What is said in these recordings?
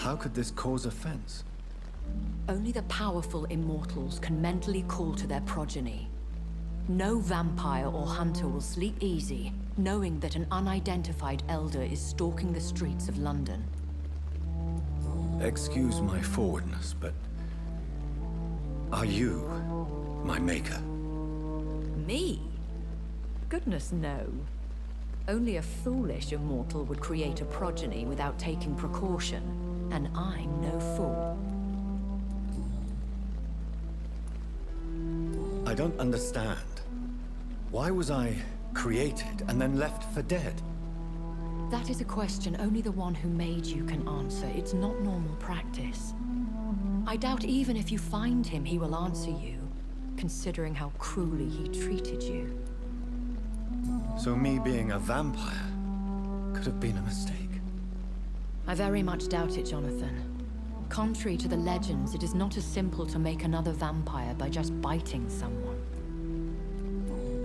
How could this cause offense? Only the powerful immortals can mentally call to their progeny. No vampire or hunter will sleep easy, knowing that an unidentified elder is stalking the streets of London. Excuse my forwardness, but... are you my maker? Me? Goodness, no. Only a foolish immortal would create a progeny without taking precaution, and I'm no fool. I don't understand. Why was I created and then left for dead? That is a question only the one who made you can answer. It's not normal practice. I doubt even if you find him, he will answer you, considering how cruelly he treated you. So me being a vampire could have been a mistake. I very much doubt it, Jonathan. Contrary to the legends, it is not as simple to make another vampire by just biting someone.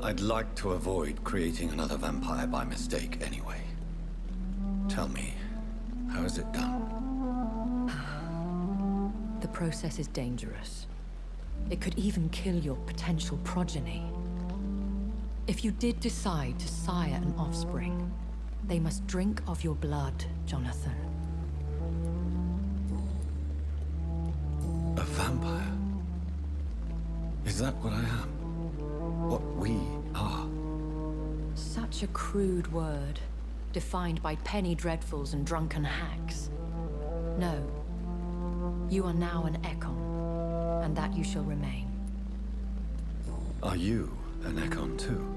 I'd like to avoid creating another vampire by mistake anyway. Tell me, how is it done? The process is dangerous. It could even kill your potential progeny. If you did decide to sire an offspring, they must drink of your blood, Jonathan. A vampire? Is that what I am? What we are? Such a crude word, defined by penny dreadfuls and drunken hacks. No. You are now an Ekon, and that you shall remain. Are you an Ekon too?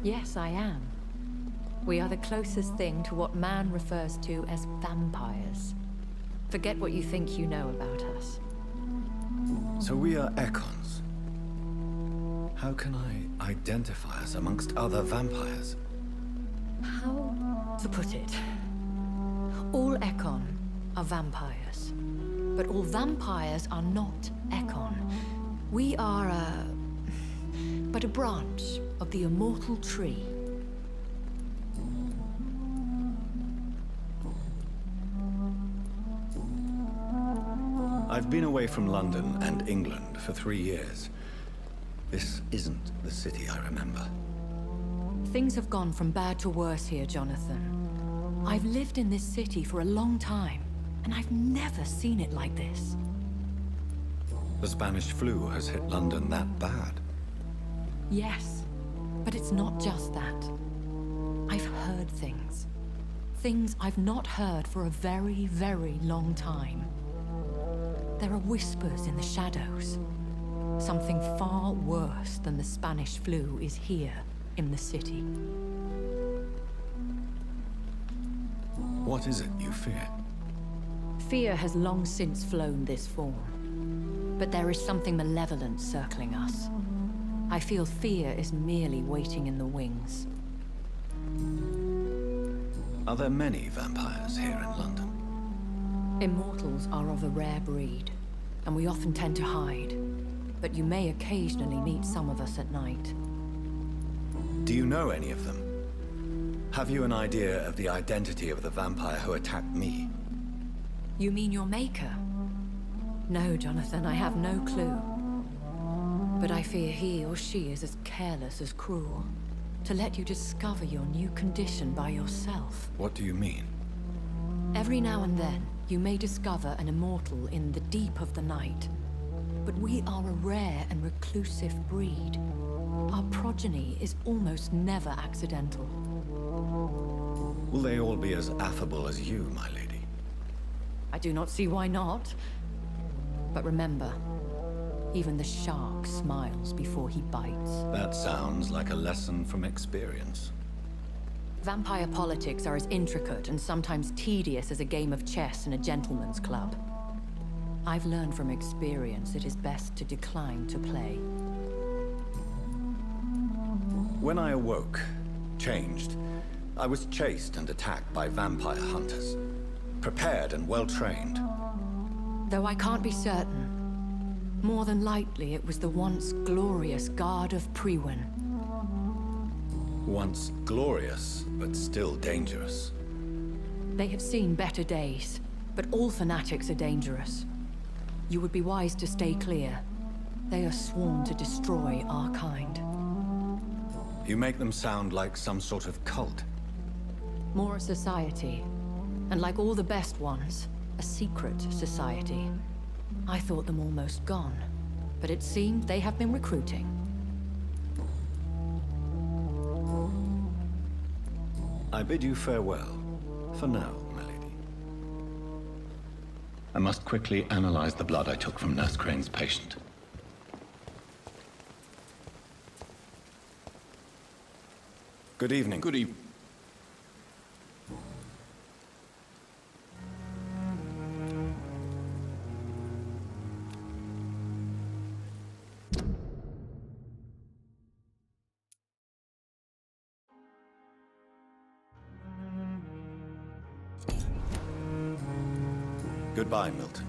Yes, I am. We are the closest thing to what man refers to as vampires. Forget what you think you know about us. So we are Ekons. How can I identify us amongst other vampires? How to put it? All Ekon are vampires. But all vampires are not Ekon. We are but a branch of the immortal tree. I've been away from London and England for 3 years. This isn't the city I remember. Things have gone from bad to worse here, Jonathan. I've lived in this city for a long time, and I've never seen it like this. The Spanish flu has hit London that bad. Yes, but it's not just that. I've heard things. Things I've not heard for a very, very long time. There are whispers in the shadows. Something far worse than the Spanish flu is here in the city. What is it you fear? Fear has long since flown this form. But there is something malevolent circling us. I feel fear is merely waiting in the wings. Are there many vampires here in London? Immortals are of a rare breed, and we often tend to hide. But you may occasionally meet some of us at night. Do you know any of them? Have you an idea of the identity of the vampire who attacked me? You mean your maker? No, Jonathan, I have no clue. But I fear he or she is as careless as cruel. To let you discover your new condition by yourself. What do you mean? Every now and then, you may discover an immortal in the deep of the night. But we are a rare and reclusive breed. Our progeny is almost never accidental. Will they all be as affable as you, my lady? I do not see why not. But remember, even the shark smiles before he bites. That sounds like a lesson from experience. Vampire politics are as intricate and sometimes tedious as a game of chess in a gentleman's club. I've learned from experience it is best to decline to play. When I awoke, changed, I was chased and attacked by vampire hunters. Prepared and well-trained. Though I can't be certain, more than likely it was the once glorious Guard of Priwen. Once glorious, but still dangerous. They have seen better days, But all fanatics are dangerous. You would be wise to stay clear. They are sworn to destroy our kind. You make them sound like some sort of cult. More a society. And like all the best ones, a secret society. I thought them almost gone. But it seemed they have been recruiting. I bid you farewell. For now, my lady. I must quickly analyze the blood I took from Nurse Crane's patient. Good evening. Good evening. Goodbye, Milton.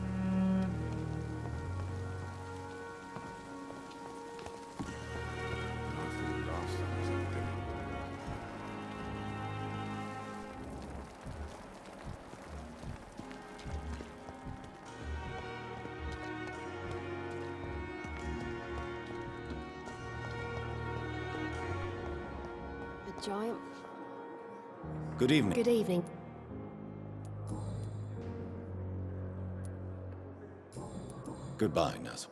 A giant. Good evening. Good evening. Goodbye, Nurse.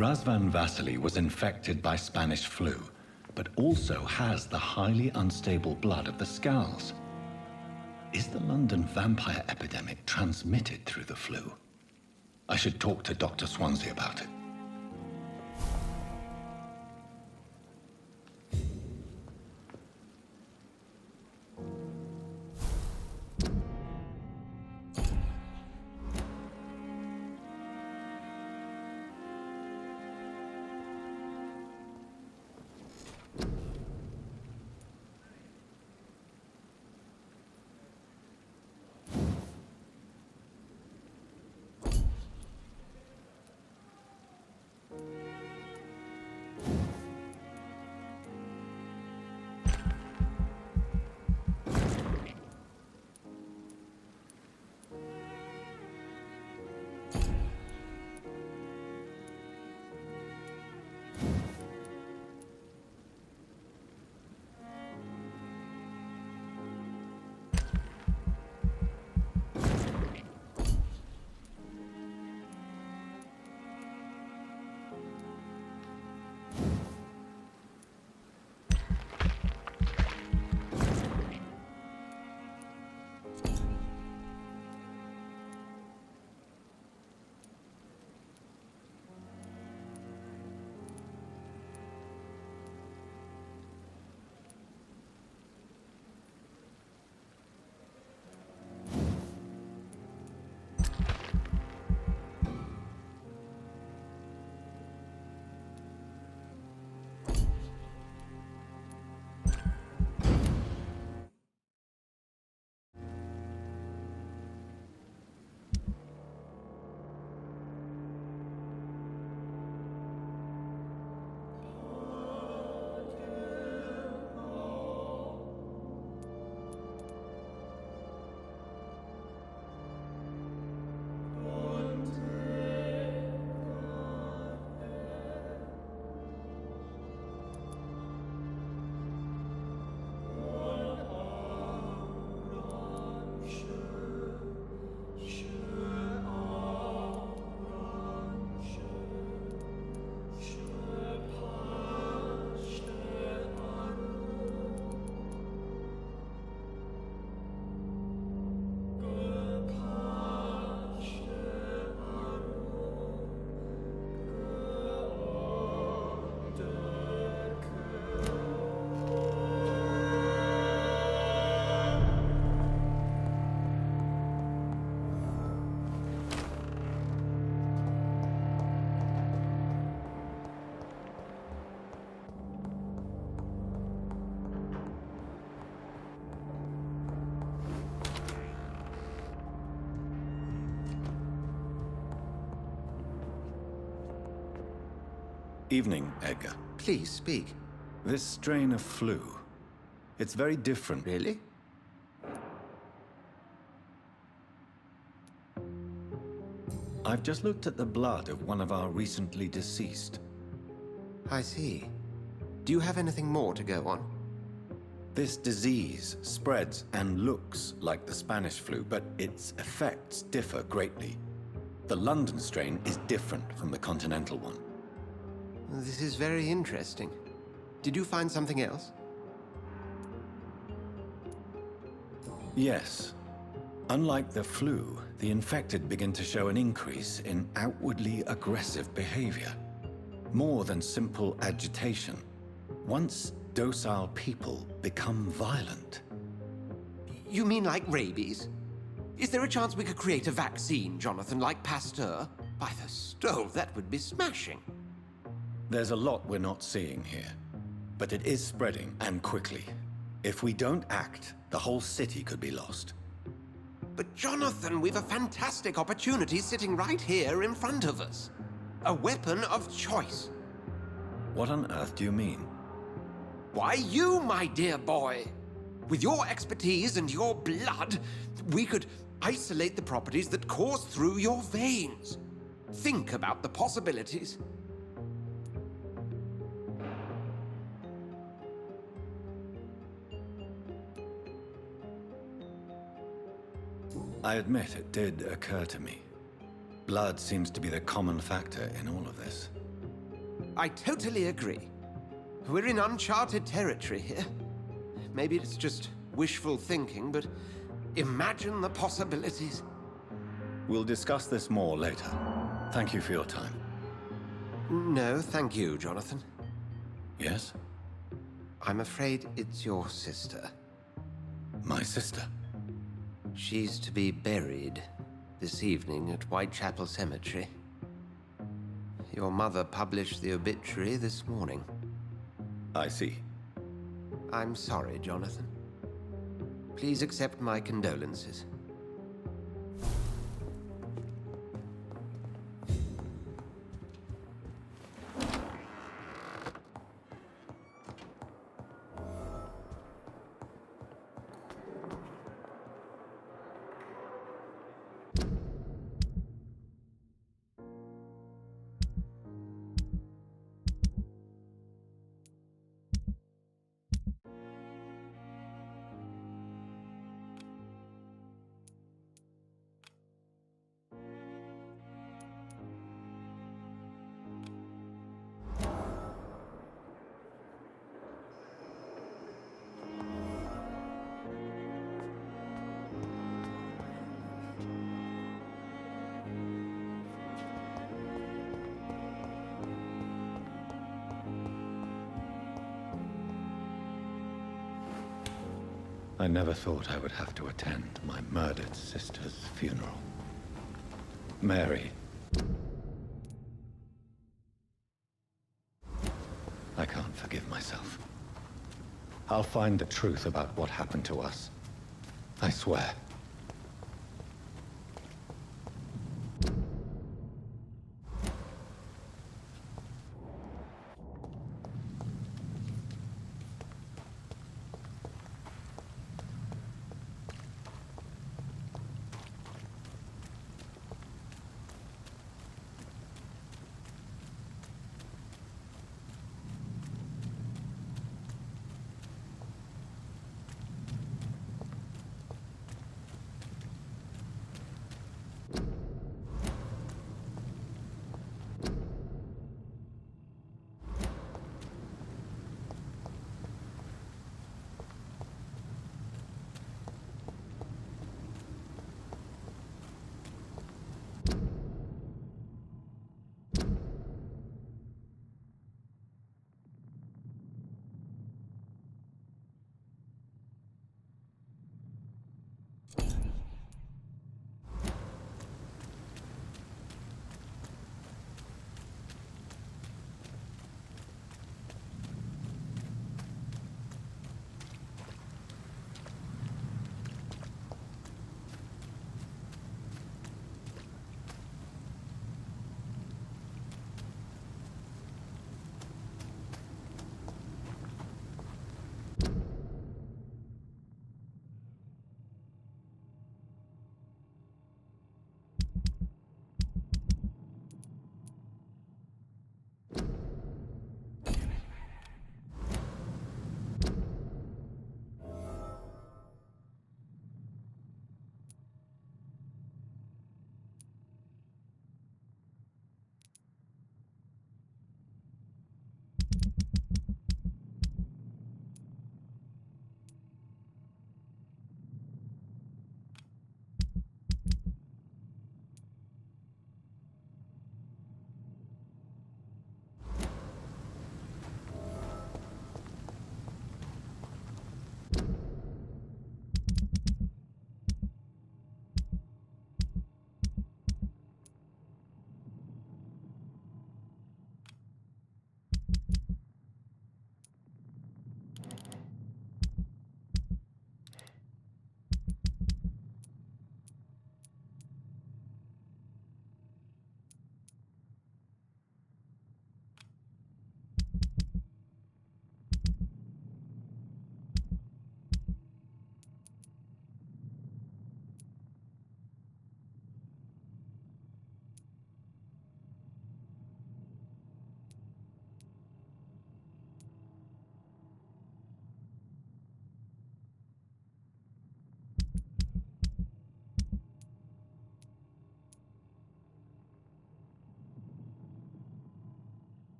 Razvan Vasily was infected by Spanish flu, but also has the highly unstable blood of the Scows. Is the London vampire epidemic transmitted through the flu? I should talk to Dr. Swansea about it. Evening, Edgar. Please speak. This strain of flu, it's very different. Really? I've just looked at the blood of one of our recently deceased. I see. Do you have anything more to go on? This disease spreads and looks like the Spanish flu, but its effects differ greatly. The London strain is different from the continental one. This is very interesting. Did you find something else? Yes. Unlike the flu, the infected begin to show an increase in outwardly aggressive behavior. More than simple agitation. Once docile people become violent. You mean like rabies? Is there a chance we could create a vaccine, Jonathan, like Pasteur? By the stove, that would be smashing. There's a lot we're not seeing here, but it is spreading, and quickly. If we don't act, the whole city could be lost. But Jonathan, we've a fantastic opportunity sitting right here in front of us. A weapon of choice. What on earth do you mean? Why, you, my dear boy. With your expertise and your blood, we could isolate the properties that course through your veins. Think about the possibilities. I admit it did occur to me. Blood seems to be the common factor in all of this. I totally agree. We're in uncharted territory here. Maybe it's just wishful thinking, but imagine the possibilities. We'll discuss this more later. Thank you for your time. No, thank you, Jonathan. Yes? I'm afraid it's your sister. My sister? She's to be buried this evening at Whitechapel Cemetery. Your mother published the obituary this morning. I see. I'm sorry, Jonathan. Please accept my condolences. I never thought I would have to attend my murdered sister's funeral. Mary. I can't forgive myself. I'll find the truth about what happened to us. I swear.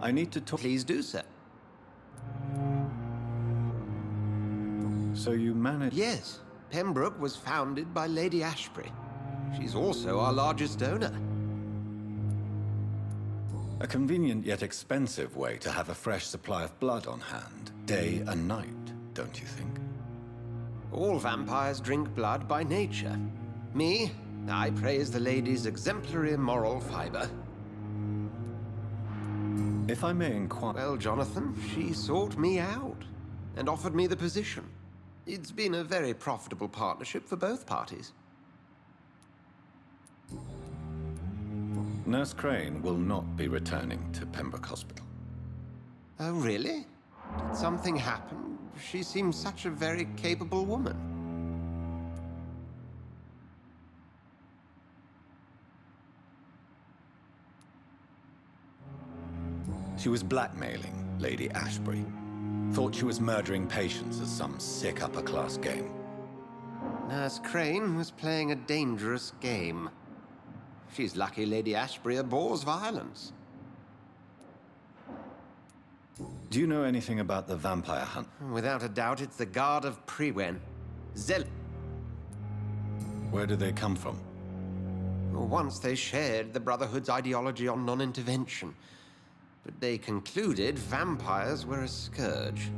I need to talk. Please do so. So you managed. Yes, Pembroke was founded by Lady Ashbury. She's also our largest donor. A convenient yet expensive way to have a fresh supply of blood on hand, day and night, don't you think? All vampires drink blood by nature. Me, I praise the lady's exemplary moral fiber. If I may inquire... Well, Jonathan, she sought me out and offered me the position. It's been a very profitable partnership for both parties. Nurse Crane will not be returning to Pembroke Hospital. Oh, really? Did something happen? She seems such a very capable woman. She was blackmailing Lady Ashbury. Thought she was murdering patients as some sick upper-class game. Nurse Crane was playing a dangerous game. She's lucky Lady Ashbury abhors violence. Do you know anything about the vampire hunt? Without a doubt, it's the Guard of Priwen. Where do they come from? Once they shared the Brotherhood's ideology on non-intervention, but they concluded vampires were a scourge.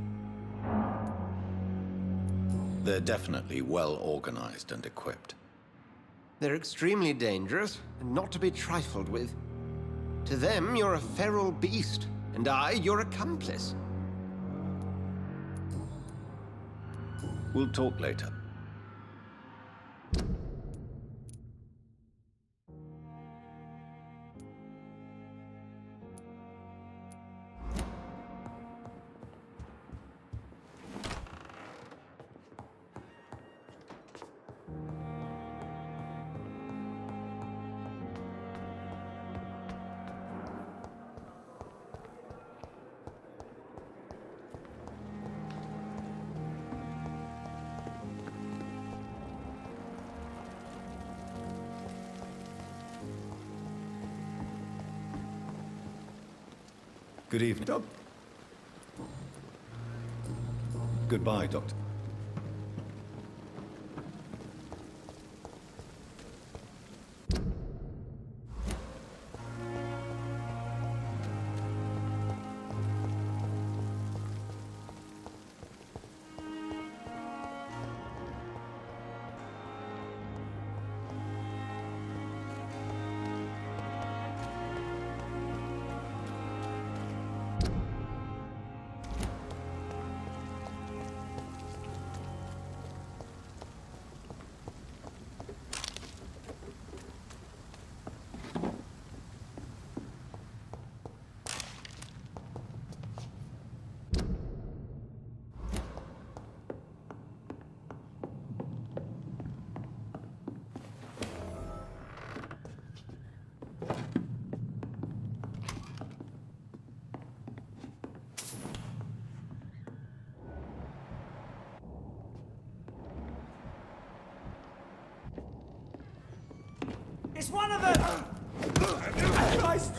They're definitely well organized and equipped. They're extremely dangerous and not to be trifled with. To them, you're a feral beast, and I, your accomplice. We'll talk later. Good evening. Goodbye, Doctor. It's one of them! Christ!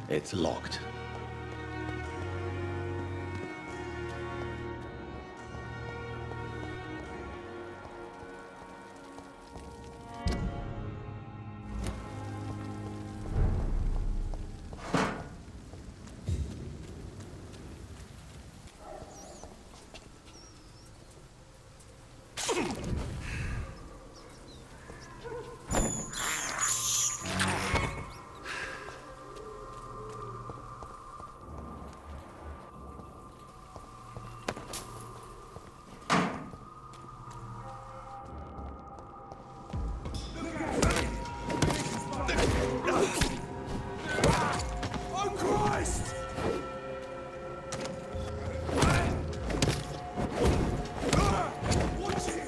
It's locked. Oh, Christ! Watch it!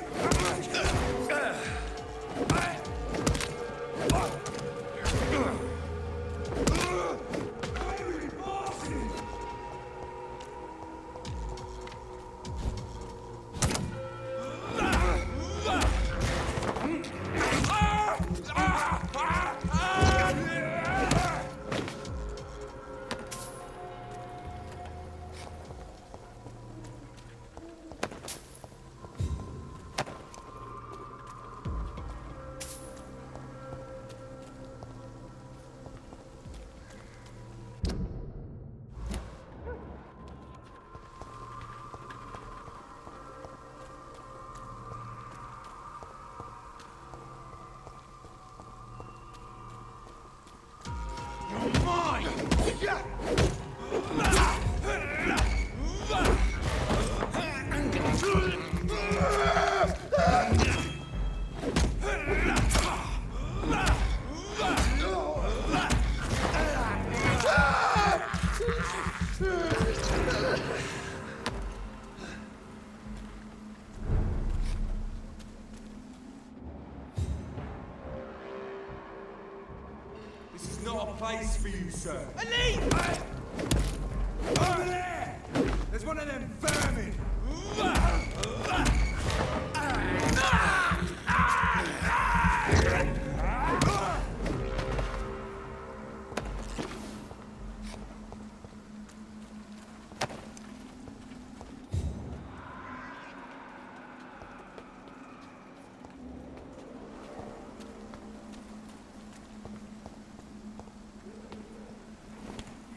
This is not a place for you, sir. Elite! Over there! There's one of them vermin!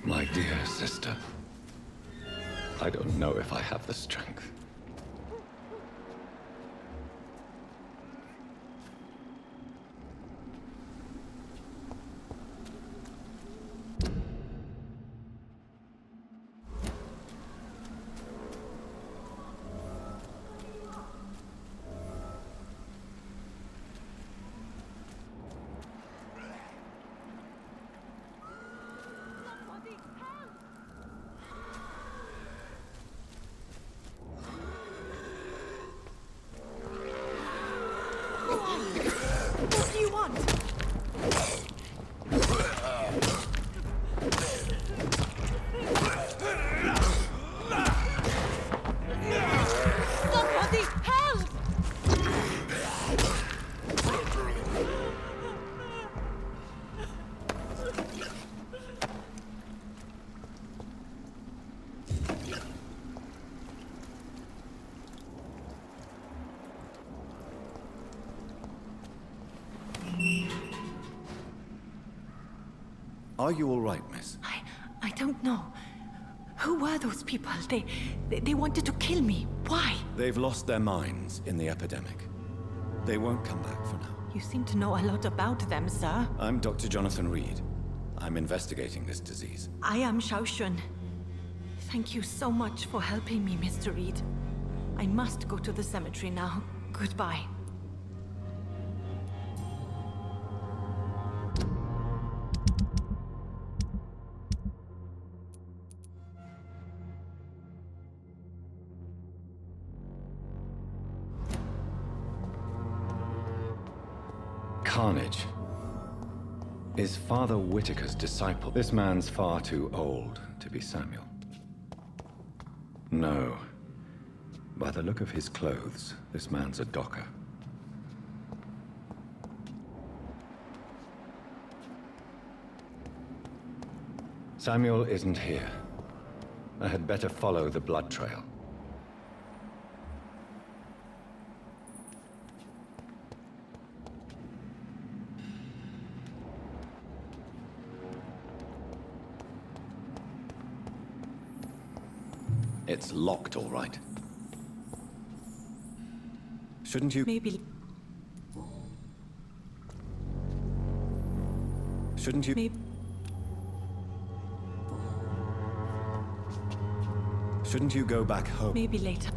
My dear sister, I don't know if I have the strength. What do you want? Somebody help! Are you all right, miss? I don't know. Who were those people? They wanted to kill me. Why? They've lost their minds in the epidemic. They won't come back for now. You seem to know a lot about them, sir. I'm Dr. Jonathan Reid. I'm investigating this disease. I am Shaoshun. Thank you so much for helping me, Mr. Reid. I must go to the cemetery now. Goodbye. Carnage is Father Whitaker's disciple. This man's far too old to be Samuel. No. By the look of his clothes, this man's a docker. Samuel isn't here. I had better follow the blood trail. It's locked, all right. Shouldn't you... Maybe. Shouldn't you... Maybe. Shouldn't you go back home? Maybe later.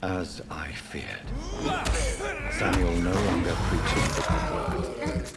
As I feared. Samuel no longer preaches the good word.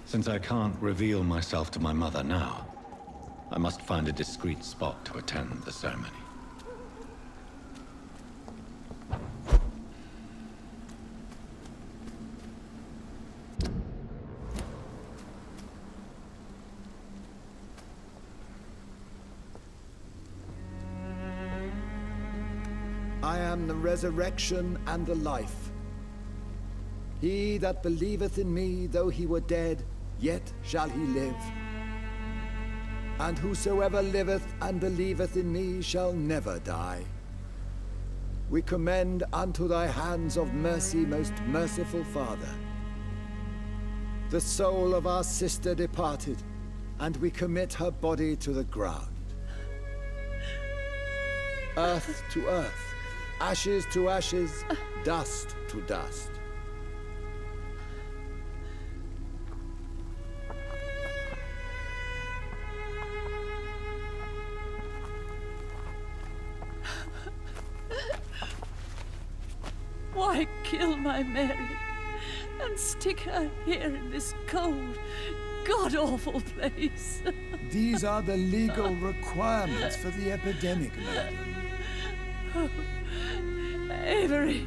Since I can't reveal myself to my mother now, I must find a discreet spot to attend the ceremony. I am the resurrection and the life. He that believeth in me, though he were dead, yet shall he live. And whosoever liveth and believeth in me shall never die. We commend unto thy hands of mercy, most merciful Father, the soul of our sister departed, and we commit her body to the ground. Earth to earth, ashes to ashes, dust to dust. Why kill my Mary and stick her here in this cold, god-awful place? These are the legal requirements for the epidemic, madam. Oh, Avery,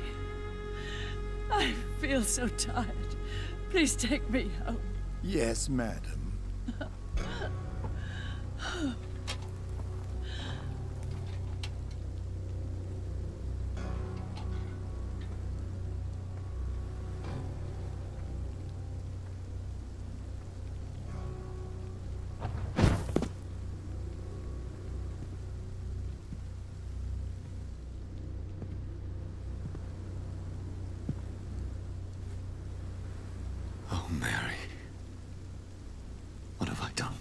I feel so tired. Please take me home. Yes, madam. Oh, Mary. What have I done?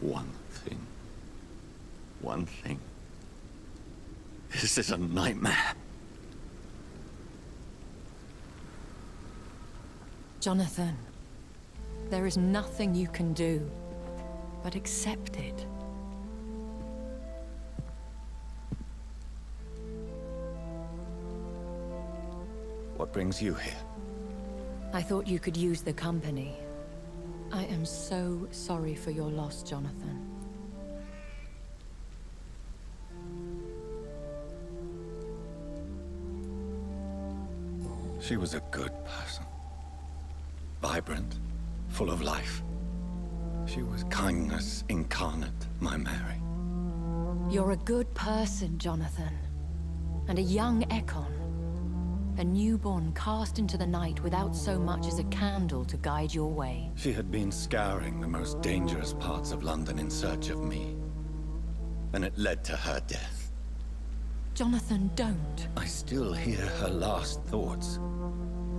One thing. One thing. This is a nightmare. Jonathan, there is nothing you can do but accept it. What brings you here? I thought you could use the company. I am so sorry for your loss, Jonathan. She was a good person. Vibrant, full of life. She was kindness incarnate, my Mary. You're a good person, Jonathan. And a young Ekon. A newborn cast into the night without so much as a candle to guide your way. She had been scouring the most dangerous parts of London in search of me. And it led to her death. Jonathan, don't. I still hear her last thoughts.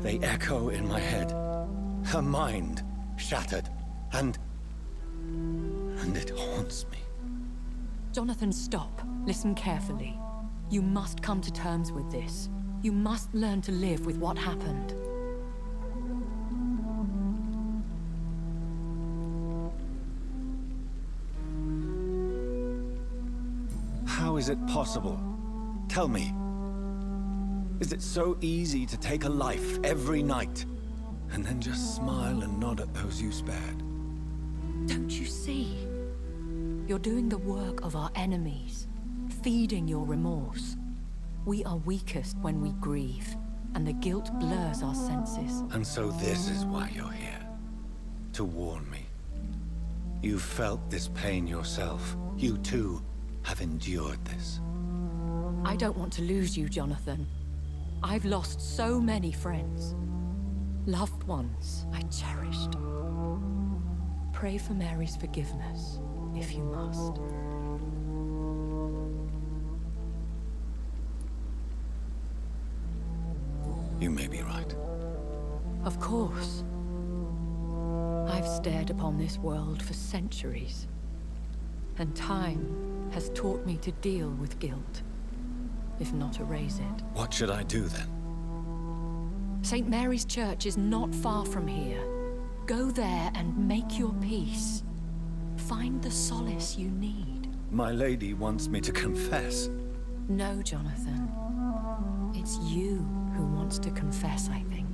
They echo in my head. Her mind shattered, and it haunts me. Jonathan, stop. Listen carefully. You must come to terms with this. You must learn to live with what happened. How is it possible? Tell me. Is it so easy to take a life every night, and then just smile and nod at those you spared? Don't you see? You're doing the work of our enemies, feeding your remorse. We are weakest when we grieve, and the guilt blurs our senses. And so this is why you're here. To warn me. You've felt this pain yourself. You too have endured this. I don't want to lose you, Jonathan. I've lost so many friends. Loved ones I cherished. Pray for Mary's forgiveness, if you must. You may be right. Of course. I've stared upon this world for centuries. And time has taught me to deal with guilt, if not erase it. What should I do then? St. Mary's Church is not far from here. Go there and make your peace. Find the solace you need. My lady wants me to confess. No, Jonathan. It's you who wants to confess, I think.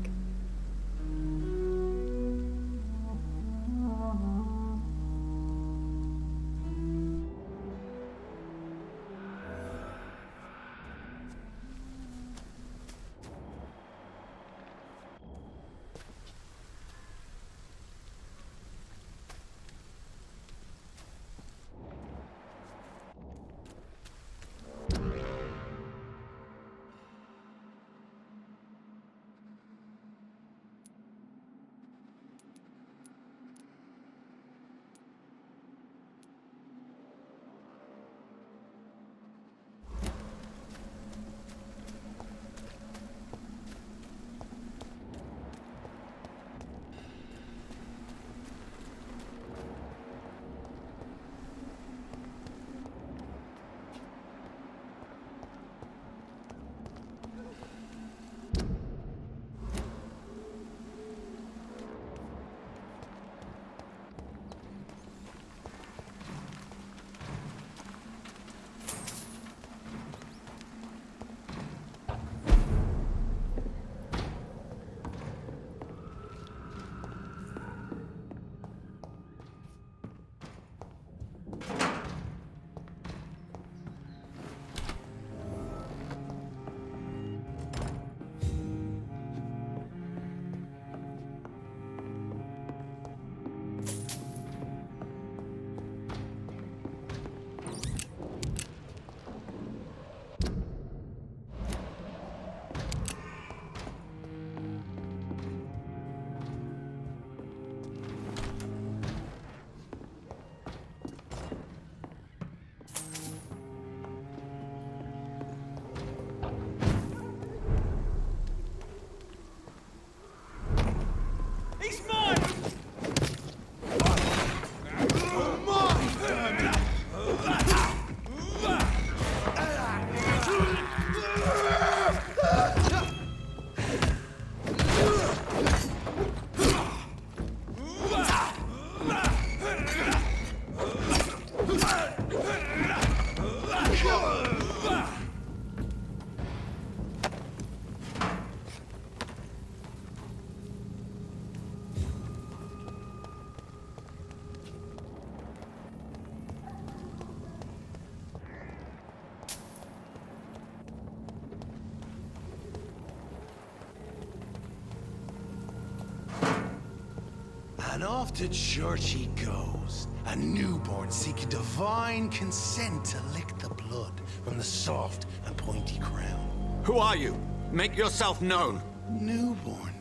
And off to church he goes, a newborn seeking divine consent to lick the blood from the soft and pointy crown. Who are you? Make yourself known. Newborn,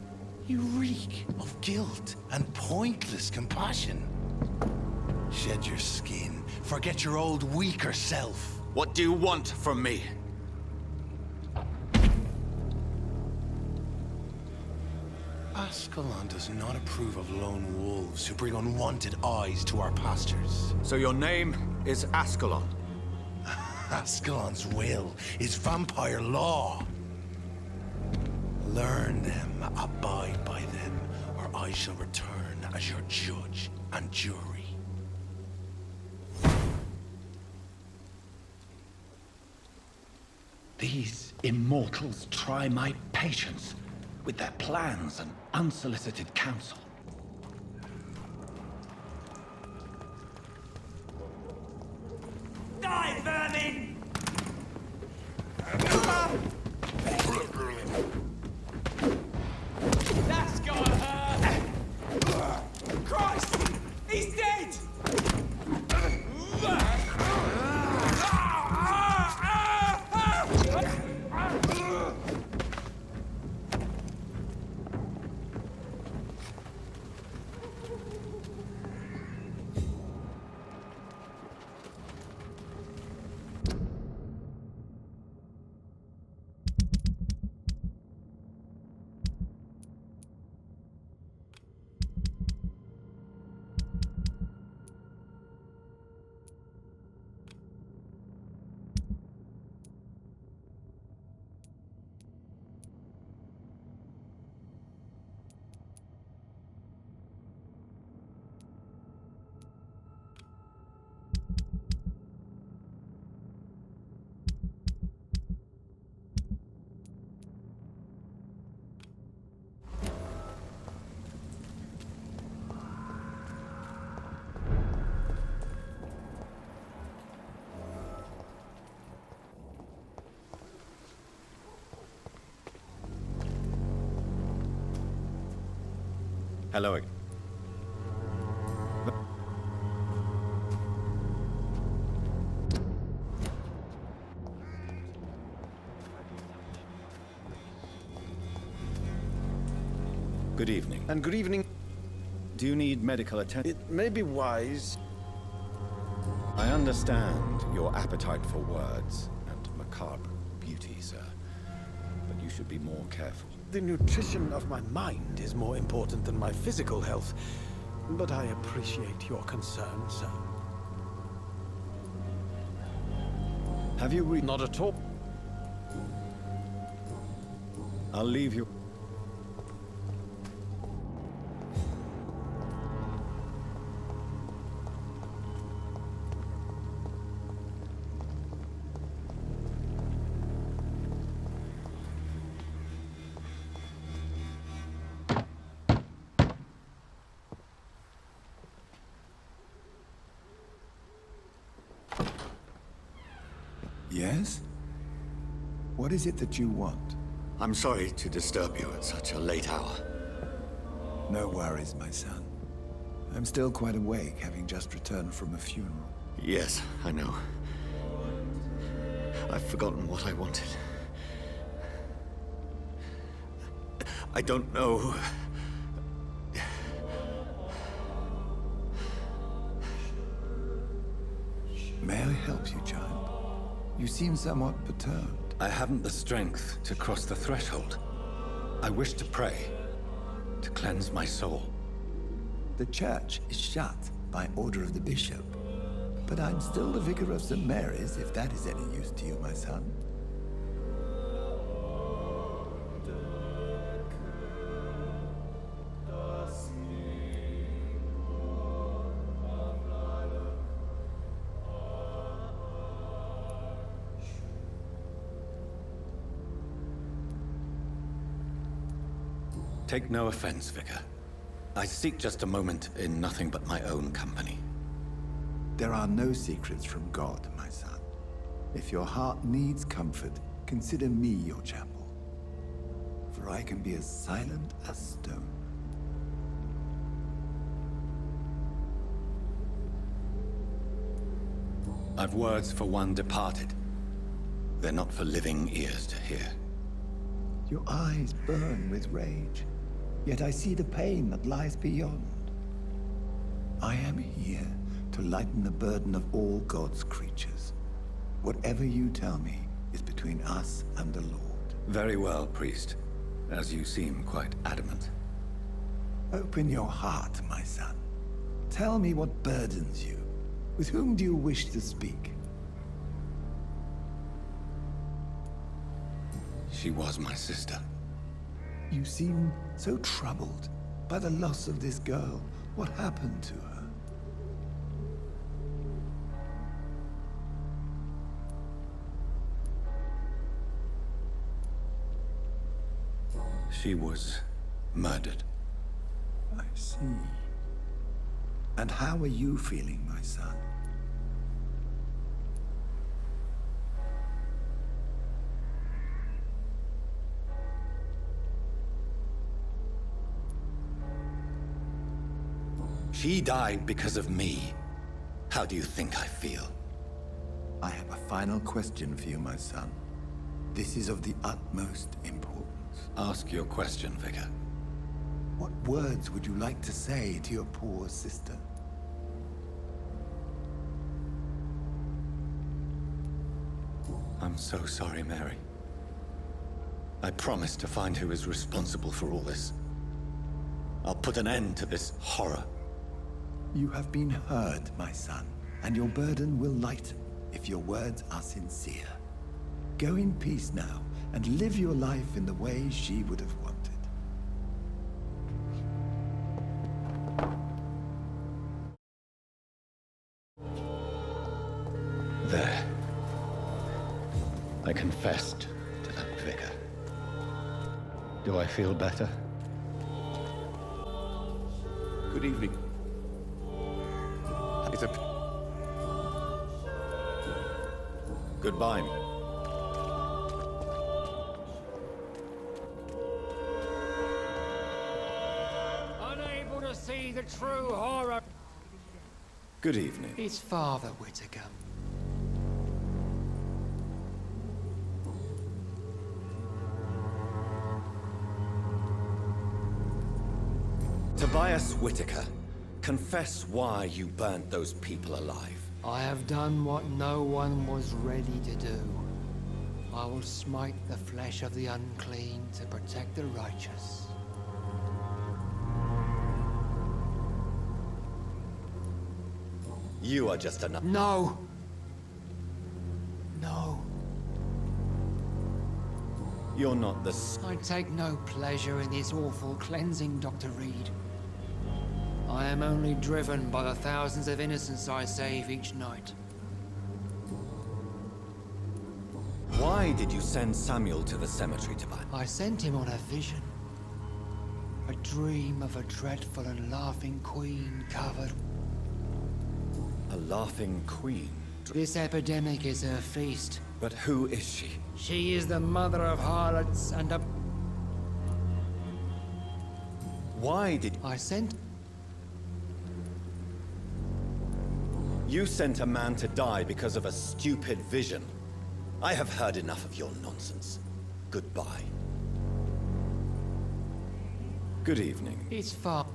you reek of guilt and pointless compassion. Shed your skin, forget your old weaker self. What do you want from me? Ascalon does not approve of lone wolves who bring unwanted eyes to our pastures. So your name is Ascalon? Ascalon's will is vampire law. Learn them, abide by them, or I shall return as your judge and jury. These immortals try my patience with their plans and unsolicited counsel. Die, vermin! That's gotta hurt! Christ! He's dead! Hello. Good evening. And good evening. Do you need medical attention? It may be wise. I understand your appetite for words and macabre beauty, sir. But you should be more careful. The nutrition of my mind is more important than my physical health. But I appreciate your concern, sir. Have you Not at all. I'll leave you. Yes? What is it that you want? I'm sorry to disturb you at such a late hour. No worries, my son. I'm still quite awake, having just returned from a funeral. Yes, I know. I've forgotten what I wanted. I don't know. May I help you, child? You seem somewhat perturbed. I haven't the strength to cross the threshold. I wish to pray, to cleanse my soul. The church is shut by order of the bishop. But I'm still the vicar of St. Mary's, if that is any use to you, my son. Take no offense, Vicar. I seek just a moment in nothing but my own company. There are no secrets from God, my son. If your heart needs comfort, consider me your chapel. For I can be as silent as stone. I've words for one departed. They're not for living ears to hear. Your eyes burn with rage, yet I see the pain that lies beyond. I am here to lighten the burden of all God's creatures. Whatever you tell me is between us and the Lord. Very well, priest. As you seem quite adamant. Open your heart, my son. Tell me what burdens you. With whom do you wish to speak? She was my sister. You seem so troubled by the loss of this girl. What happened to her? She was murdered. I see. And how are you feeling, my son? She died because of me. How do you think I feel? I have a final question for you, my son. This is of the utmost importance. Ask your question, Vicar. What words would you like to say to your poor sister? I'm so sorry, Mary. I promise to find who is responsible for all this. I'll put an end to this horror. You have been heard, my son, and your burden will lighten if your words are sincere. Go in peace now, and live your life in the way she would have wanted. There. I confessed to that vicar. Do I feel better? Good evening. It's a... Goodbye. Unable to see the true horror. Good evening. It's Father Whitaker. Tobias Whitaker, confess why you burnt those people alive. I have done what no one was ready to do. I will smite the flesh of the unclean to protect the righteous. You are just another... No! No. You're not the... I take no pleasure in this awful cleansing, Dr. Reid. I am only driven by the thousands of innocents I save each night. Why did you send Samuel to the cemetery, Tobias? I sent him on a vision. A dream of a dreadful and laughing queen covered... A laughing queen? This epidemic is her feast. But who is she? She is the mother of harlots and a... Why did... I sent... You sent a man to die because of a stupid vision. I have heard enough of your nonsense. Goodbye. Good evening. It's far...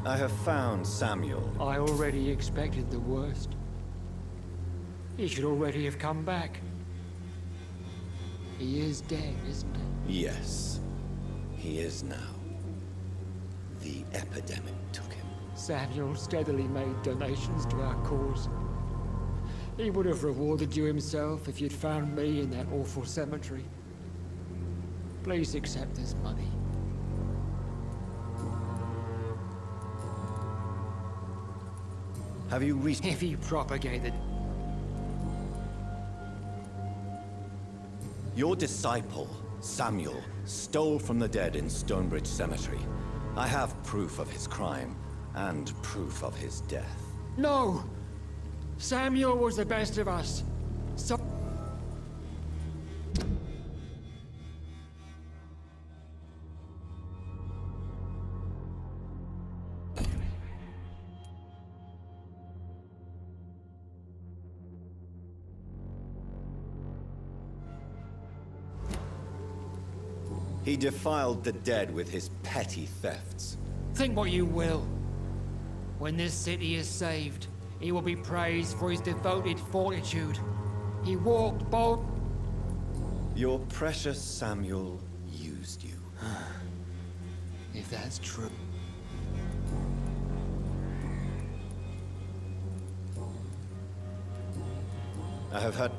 I have found Samuel. I already expected the worst. He should already have come back. He is dead, isn't he? Yes, he is now. The epidemic took him. Samuel steadily made donations to our cause. He would have rewarded you himself if you'd found me in that awful cemetery. Please accept this money. Have you reached... If he propagated... Your disciple, Samuel, stole from the dead in Stonebridge Cemetery. I have proof of his crime, and proof of his death. No! Samuel was the best of us. So... He defiled the dead with his petty thefts. Think what you will. When this city is saved, he will be praised for his devoted fortitude. He walked bold. Your precious Samuel used you. If that's true. I have had